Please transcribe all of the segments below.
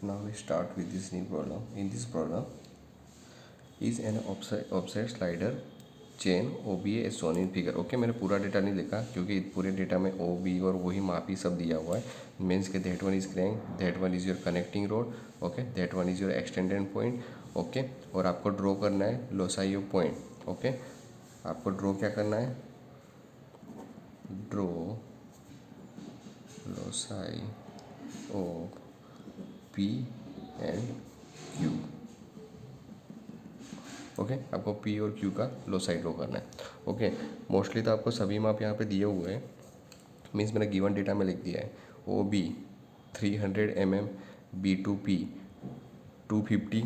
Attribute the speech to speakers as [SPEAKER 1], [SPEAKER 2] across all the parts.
[SPEAKER 1] Now we start with this new problem. In this problem, is an offset slider chain O B A shown in figure. Okay, मैंने पूरा data नहीं लिखा क्योंकि पूरे data में O B और वही मापी सब दिया हुआ है. मीन्स के that one is crank, that one is your connecting road, okay, that one is your extended point. Okay, और आपको ड्रॉ करना है लोसाई ऑफ पॉइंट. ओके, आपको ड्रॉ क्या करना है? Draw loci of P and Q. Okay, आपको P और क्यू का लोसाई ड्रॉ करना है. ओके, मोस्टली तो आपको सभी माप यहाँ पे दिए हुए हैं. मीन्स मैंने गिवन डेटा में लिख दिया है. O B 300 mm, B to P 250,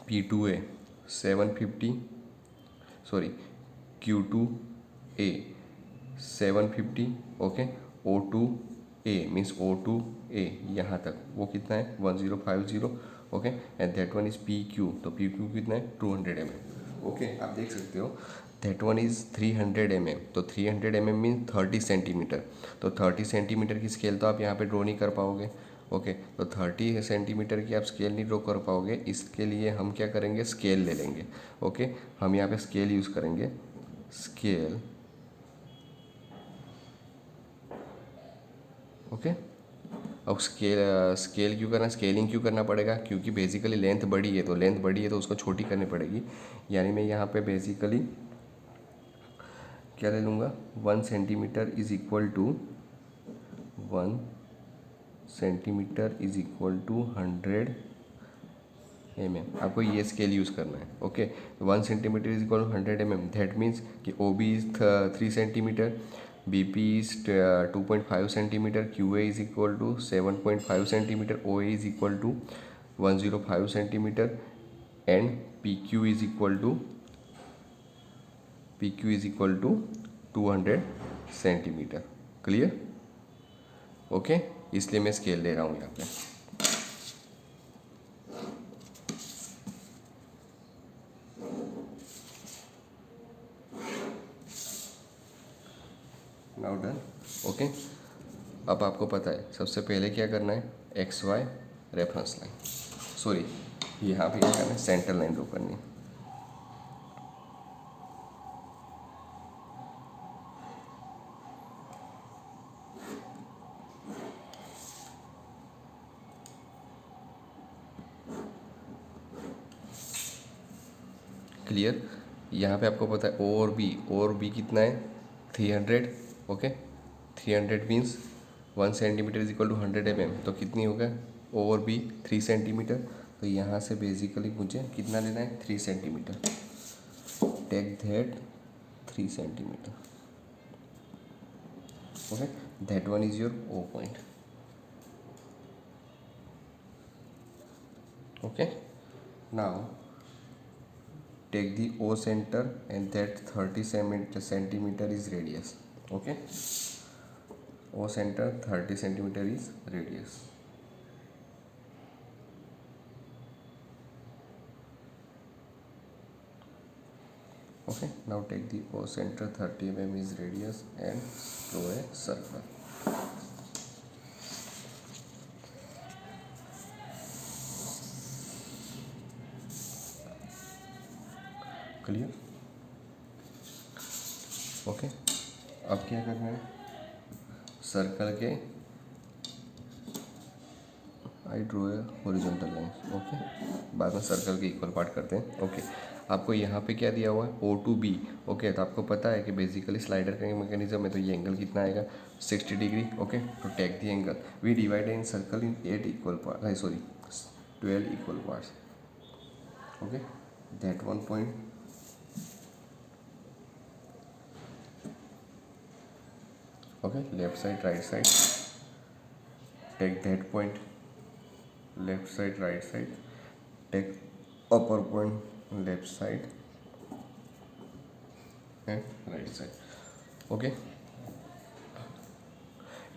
[SPEAKER 1] P to A 750, sorry Q to A 750. Okay, O to A means O to A यहाँ तक वो कितना है 1050. Okay, and that one is P Q, तो पी क्यू कितना है 200 mm. ओके, आप देख सकते हो दैट वन इज़ 300 mm, तो 300 mm मीन्स 30 सेंटीमीटर. तो 30 सेंटीमीटर की स्केल तो आप यहाँ पे ड्रॉ नहीं कर पाओगे. ओके, तो 30 सेंटीमीटर की आप स्केल नहीं ड्रॉ कर पाओगे. इसके लिए हम क्या करेंगे? स्केल ले लेंगे. ओके, हम यहाँ पे स्केल यूज़ करेंगे. स्केल. ओके, अब स्केल क्यों करना, स्केलिंग क्यों करना पड़ेगा? क्योंकि बेसिकली लेंथ बड़ी है, तो लेंथ बड़ी है तो उसको छोटी करनी पड़ेगी. यानी मैं यहाँ पे बेसिकली क्या ले लूँगा? 1 centimetre is equal to 1 centimetre is equal to 100 mm. आपको ये स्केल यूज़ करना है. Okay, 1 centimetre is equal to 100 mm. That means कि O B is 3 centimetre, B P is 2.5 centimetre, Q A is equal to 7.5 centimetre, O A is equal to 105 centimetre, and P Q is equal to 200 centimetre. Clear? Okay, इसलिए मैं scale ले रहा हूँ यहाँ पे. Now done. Okay, अब आपको पता है सबसे पहले क्या करना है? X y reference line, sorry यहाँ पे क्या करना है? सेंटर लाइन ड्रॉ करनी है. क्लियर? यहाँ पे आपको पता है ओ और बी कितना है? 300. Okay, 300 means 1 centimetre is equal to 100 mm. तो कितनी होगा? ओ और बी 3 सेंटीमीटर. तो यहाँ से बेसिकली मुझे कितना लेना है? 3 centimetre. Take that 3 centimetre. Okay, that one is your O point. Okay, now take the O center and that 30 centimeter is radius. Okay, O center 30 centimeter is radius. Okay, now take the O center 30 mm is radius and draw a circle. Clear? Okay, अब क्या करना है? Circle के I draw a horizontal line. Okay, बाद में circle के equal part करते हैं. ओके, आपको यहाँ पे क्या दिया हुआ है? O to be. ओके, तो आपको पता है कि बेसिकली स्लाइडर का मैकेनिज्म है, तो ये एंगल कितना आएगा? 60 डिग्री. ओके, तो take the angle. We divide in circle in 8 equal part, sorry 12 equal parts. Okay, that one point. Okay, left side, right side, take that point, left side, right side, take upper point, left side and right side. Okay,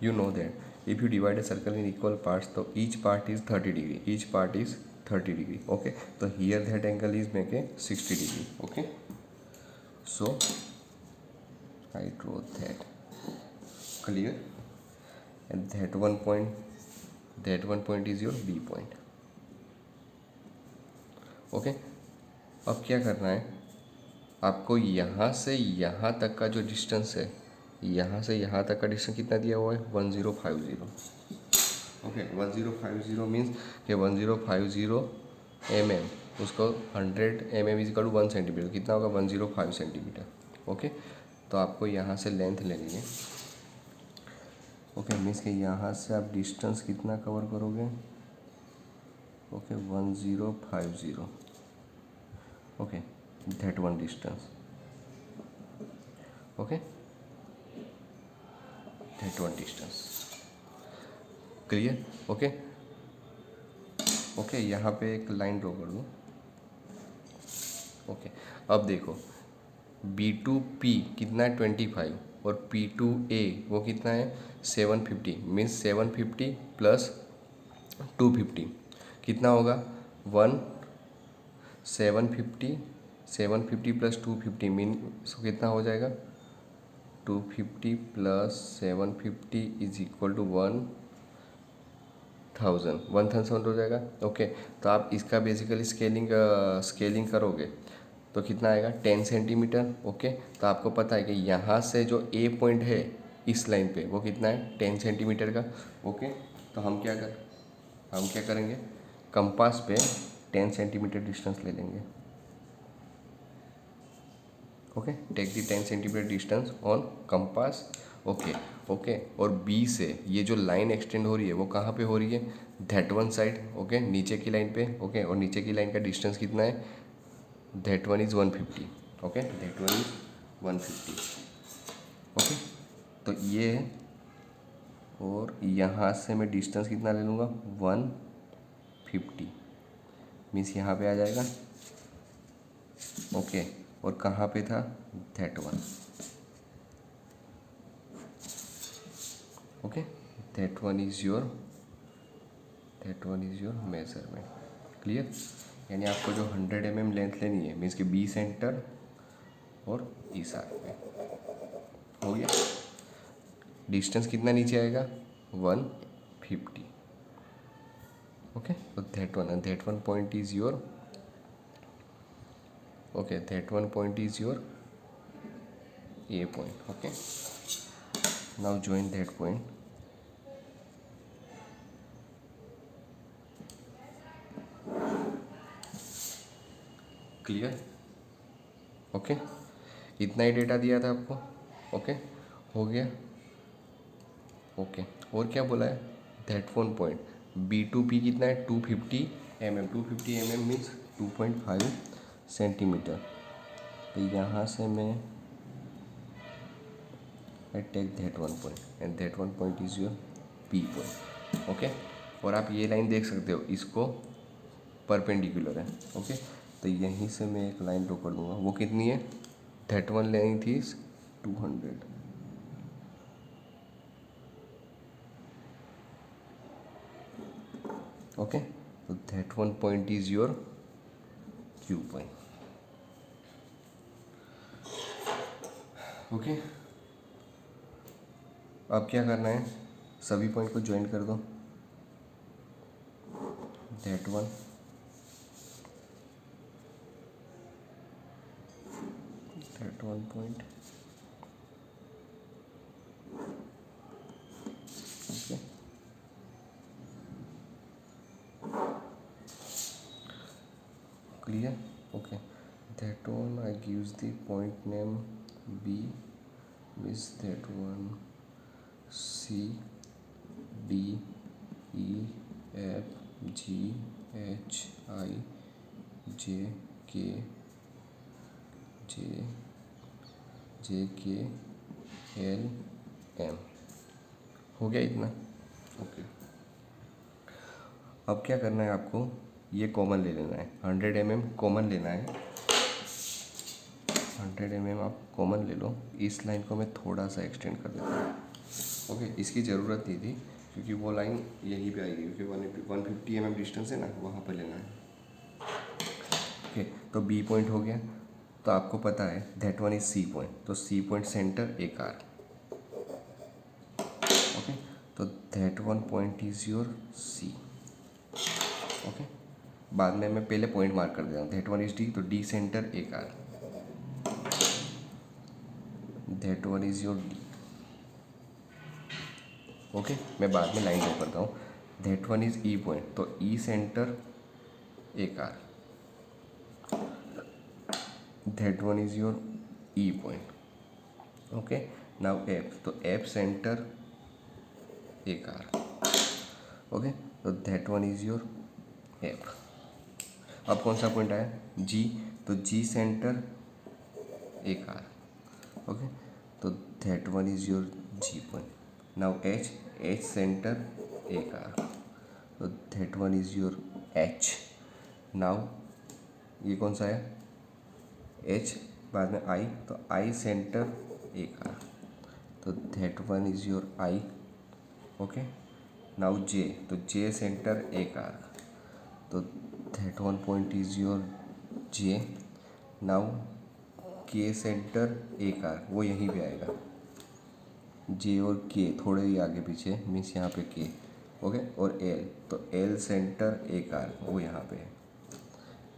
[SPEAKER 1] you know that if you divide a circle in equal parts, so each part is 30 degree, each part is 30 degree. Okay, so here that angle is make a 60 degree. Okay, so I draw that. Clear? And that one point that one point is your B point. Okay, अब क्या करना है आपको, यहाँ से यहाँ तक का जो डिस्टेंस है, यहाँ से यहाँ तक का डिस्टेंस कितना दिया हुआ है 1050। ओके, 1050 मीन्स कि 1050 mm, उसको 100 mm is equal to 1 centimetre, कितना होगा 105 सेंटीमीटर। ओके, तो आपको यहाँ से लेंथ लेनी है। ओके, मीन्स कि यहाँ से आप डिस्टेंस कितना कवर करोगे, okay 1050। Okay, that one distance, okay that one distance, clear. Okay, okay यहाँ पे एक लाइन ड्रॉ कर दूँ। ओके, अब देखो B2P कितना है 25 और P2A वो कितना है 750, मीन्स 750 प्लस 250 कितना होगा 750, 750 प्लस 250 मीन्स कितना हो जाएगा 250 प्लस 750 इज इक्वल टू 1000 हो जाएगा। ओके, तो आप इसका बेसिकली स्केलिंग करोगे तो कितना आएगा 10 सेंटीमीटर। ओके, तो आपको पता है कि यहाँ से जो ए पॉइंट है इस लाइन पे वो कितना है 10 सेंटीमीटर का। ओके, तो हम क्या करेंगे कंपास पे 10 सेंटीमीटर डिस्टेंस ले लेंगे। Okay, take the 10 centimetre distance on compass. Okay, okay, और बी से ये जो लाइन एक्सटेंड हो रही है वो कहाँ पे हो रही है दैट वन साइड। ओके, नीचे की लाइन पे। ओके, और नीचे की लाइन का डिस्टेंस कितना है that one is 150। Okay, that one is 150। Okay, तो ये है, और यहाँ से मैं डिस्टेंस कितना ले लूँगा 150, मीन्स यहाँ पे आ जाएगा। ओके, और कहाँ पे था that one. Okay, that one is your measurement, clear. यानी आपको जो 100 mm लेंथ लेनी है मीन्स कि बी सेंटर और इस आर्क पे हो गया। डिस्टेंस कितना नीचे आएगा 150। ओके, तो that one point is your, okay that one point is your A point. Okay, now join that point। Clear. Okay, इतना ही डेटा दिया था आपको। ओके, हो गया। ओके, और क्या बोला है दैट वन पॉइंट B2P कितना है 250 mm, 250 mm मीन्स 2.5 सेंटीमीटर। तो यहाँ से मैं I take that one point and that one point is your P point. Okay, और आप ये लाइन देख सकते हो, इसको परपेंडिकुलर है। ओके, तो यहीं से मैं एक लाइन ड्रॉ कर दूंगा, वो कितनी है दैट वन लाइन थी 200। ओके, तो that one point is your Q point. Okay, अब क्या करना है सभी पॉइंट को ज्वाइन कर दो, that one point. Okay, clear. Okay, that one I gives the point name B, miss that one C D E F G H I J K L M। हो गया इतना। ओके, अब क्या करना है आपको, ये कॉमन ले लेना है 100 mm कॉमन लेना है। 100 mm आप कॉमन ले लो। इस लाइन को मैं थोड़ा सा एक्सटेंड कर देता हूँ। ओके, इसकी ज़रूरत नहीं थी क्योंकि वो लाइन यहीं पे आएगी, क्योंकि 150 mm डिस्टेंस है ना, वहाँ पर लेना है। ओके, तो B पॉइंट हो गया। तो आपको पता है that one is C point, तो C पॉइंट सेंटर एक आर्क। ओके, तो that one point is your C. Okay, बाद में मैं पहले पॉइंट मार्क कर देता हूँ। दैट वन इज डी, तो डी सेंटर ए कार, that one is your D. Okay, मैं बाद में लाइन ड्रॉ करता हूँ। That one is E point, तो ई सेंटर ए कार, that one is your E point. Okay, now F, तो एफ सेंटर ए कार। ओके, तो that one is your F. अब कौन सा पॉइंट आया? जी, तो जी सेंटर ए कार। ओके, तो that one is your G point. Now H, H centre a कार, तो that one is your H. Now ये कौन सा है? एच, बाद में आई, तो आई सेंटर ए कार, तो that one is your I. Okay, now जे, तो जे सेंटर ए कार, तो that one point is your J. Now के सेंटर ए कार, वो यहीं पे आएगा। जे और के थोड़े ही आगे पीछे, मीन्स यहाँ पे के। ओके, और एल, तो एल सेंटर ए कार, वो यहाँ पे है,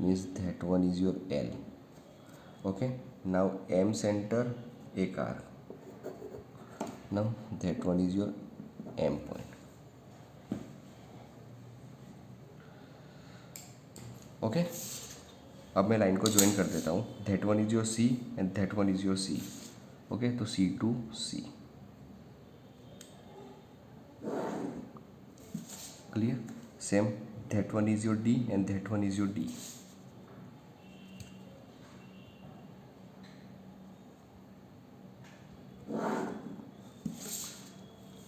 [SPEAKER 1] means that one is your L. Okay, now M centre a car, now that one is your M point. Okay, अब मैं लाइन को ज्वाइन कर देता हूँ। That one is your C and that one is your C. Okay, तो C to C. Clear? Same, that one is your D and that one is your D.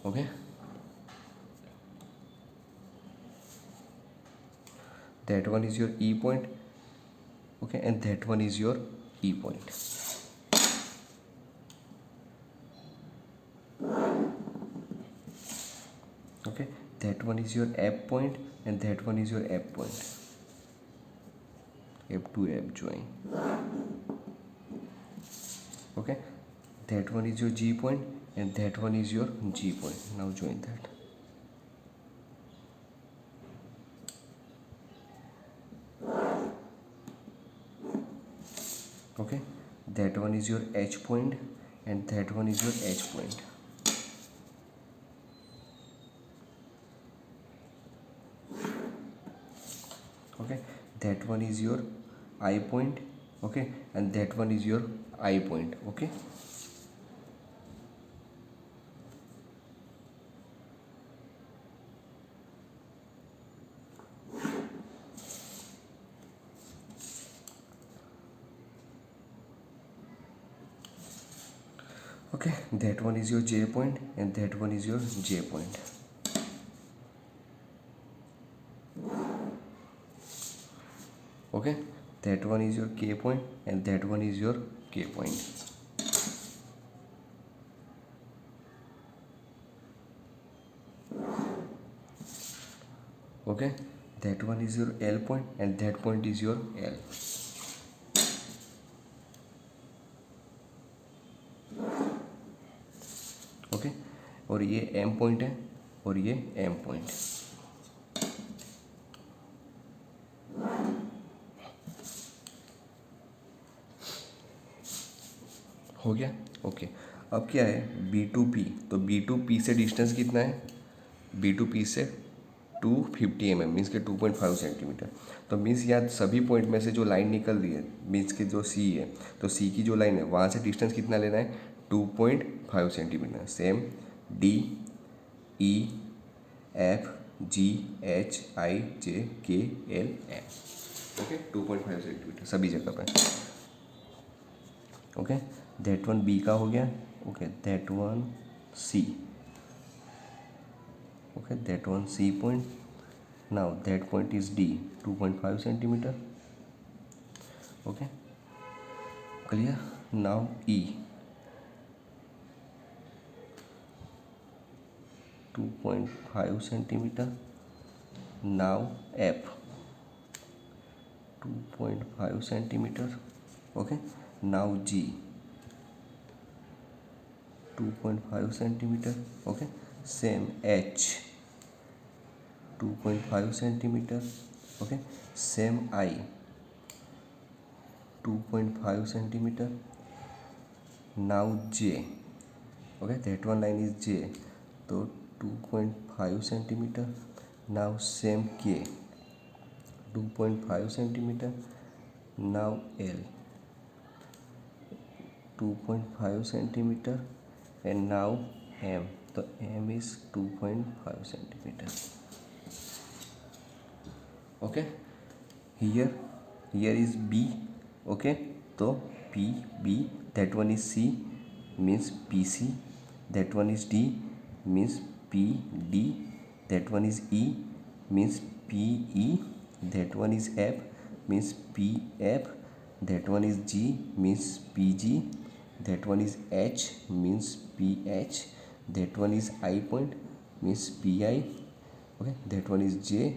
[SPEAKER 1] Okay, that one is your E point, okay, and that one is your E point. Okay, that one is your F point and that one is your F point. F to F join. Okay, that one is your G point and that one is your G point. Now join that. Okay, that one is your H point and that one is your H point. Okay, that one is your I point. Okay, and that one is your I point. Okay, okay, that one is your J point and that one is your J point. Okay, that one is your K point and that one is your K point. Okay, that one is your L point and that point is your L. Okay, और ये M point है और ये M point. हो गया? Okay, अब क्या है? B2P, तो B2P से डिस्टेंस कितना है? B2P से 250 mm, मीन्स के 2.5 सेंटीमीटर। तो मीन्स यहाँ सभी पॉइंट में से जो लाइन निकल रही है, मीन्स के जो C है, तो C की जो लाइन है वहाँ से डिस्टेंस कितना लेना है? 2.5 centimetre. Same D, E, F, G, H, I, J, K, L, M। Okay, 2.5 centimetre सभी जगह पे। ओके, दैट वन बी का हो गया। Okay, that one C. Okay, that one C point. Now that point is D, 2.5 centimetre. Okay, clear? Now E, 2.5 centimetre. Now F, 2.5 centimetre. Okay, now G, 2.5 centimetre. Okay, same H 2.5 centimetre, okay, same I 2.5 centimetre. Now J, okay, that one line is J, so 2.5 centimetre. Now same K 2.5 centimetre. Now L 2.5 centimetre and now M, तो M is 2.5 centimetre. Okay, here is B, okay, तो B, that one is C means PC, that one is D means PD, that one is E means PE, that one is F means PF, that one is G means PG, that one is H means PH, that one is I point means PI, okay, that one is J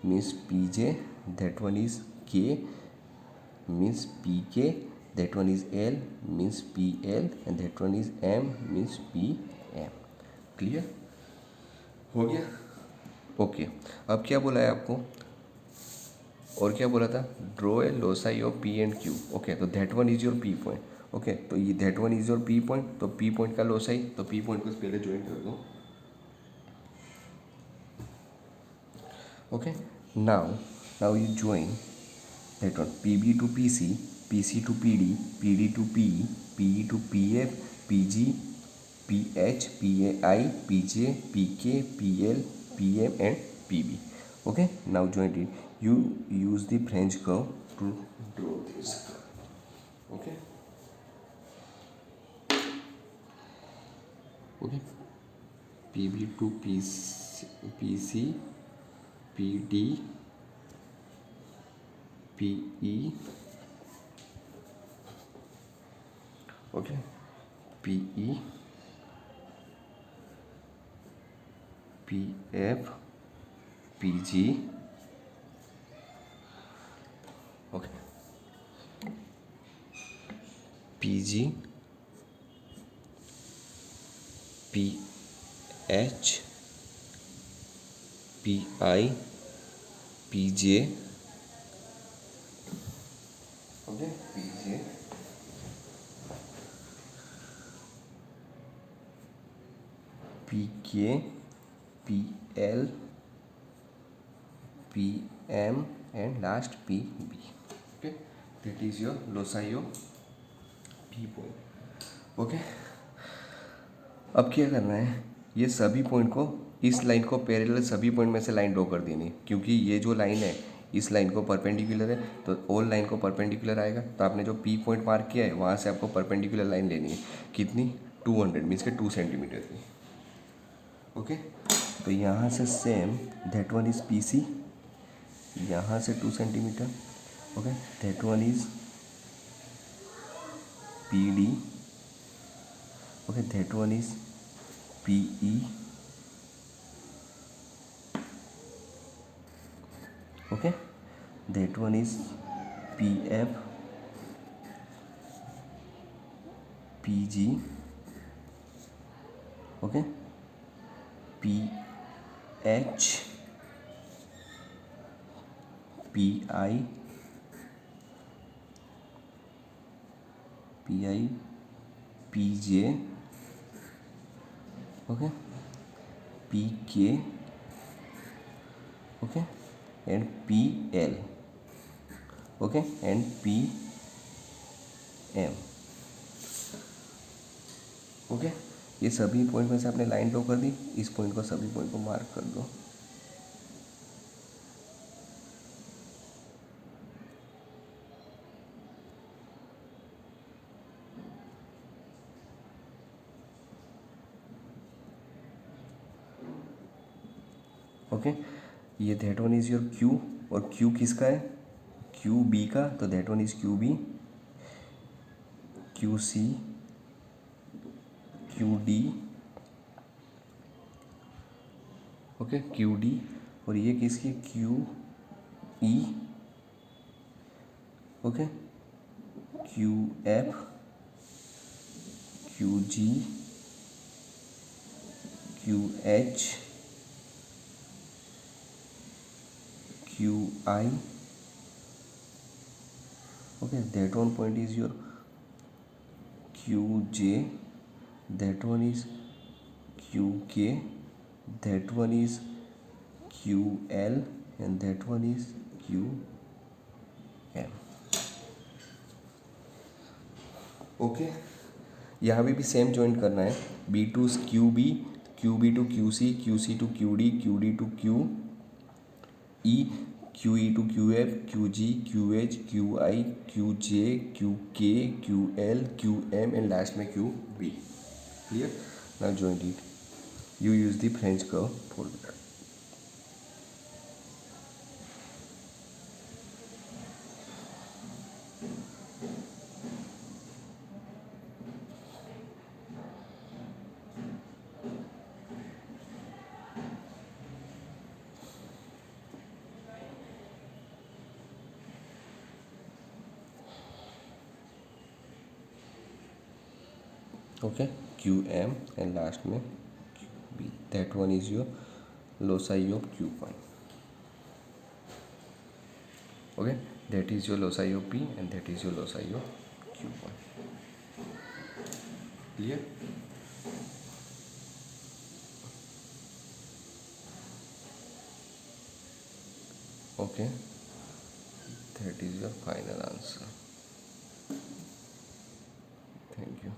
[SPEAKER 1] means PJ, that one is K means PK, that one is L means PL, and that one is M means PM. Clear हो गया? Okay, अब क्या बोला है आपको, और क्या बोला था, draw a loci of P and Q. Okay, तो that one is your P point. Okay, तो ये that one is your P point, तो P पॉइंट का लोसाई, तो P पॉइंट को पहले ज्वाइन कर दो. Okay, now you join that one, PB to PC, PC to PD, PD to PE, PE to PF, PG, PH, PAI, PJ, PK, PL, PM and PB. Okay, now join it. You use the French curve to draw this curve. Okay, PB to PC, PD, PE, okay, PE, PF, PG, okay, PG, PH, PI, PJ, okay, PJ, PK, PL, PM and last PB. Okay, that is your loci of P point. Okay, अब क्या करना है, ये सभी point को, इस line को parallel सभी पॉइंट में से लाइन ड्रॉ कर देनी, क्योंकि ये जो लाइन है इस लाइन को परपेंडिकुलर है, तो ऑल लाइन को परपेंडिकुलर आएगा. तो आपने जो P पॉइंट मार्क किया है वहाँ से आपको परपेंडिकुलर लाइन लेनी है. कितनी? 200 मीन्स के 2 सेंटीमीटर की. ओके, तो यहाँ से same that one is PC, यहाँ से 2 centimetre. Okay, that one is PD, okay, that one is PE, okay, that one is PF, PG, okay, PH, PI, PJ, okay, PK, okay, and PL, okay, and PM. Okay, ये सभी point में से आपने line draw कर दी. इस point को, सभी point को मार्क कर दो. ओके, ये that one is your Q, और Q किसका है? QB का, तो that one is QB, QC, QD, okay, QD, और ये किसकी? QE, okay, QF, QG, QH, QI. Okay, that one point is your QJ, that one is QK, that one is QL, and that one is QM. Okay, यहाँ पे भी same joint करना है, B to Q B, Q B to Q C, Q C to Q D to Q E, Q E to Q F, Q G, Q H, Q I, Q J, Q K, Q L, Q M, and last में Q B. Clear? Now joint it. You use the French curve for that. Okay, QM and last में QB. That one is your loci of Q1. Okay, that is your loci of P and that is your loci of Q1. Clear? Okay, that is your final answer. Thank you.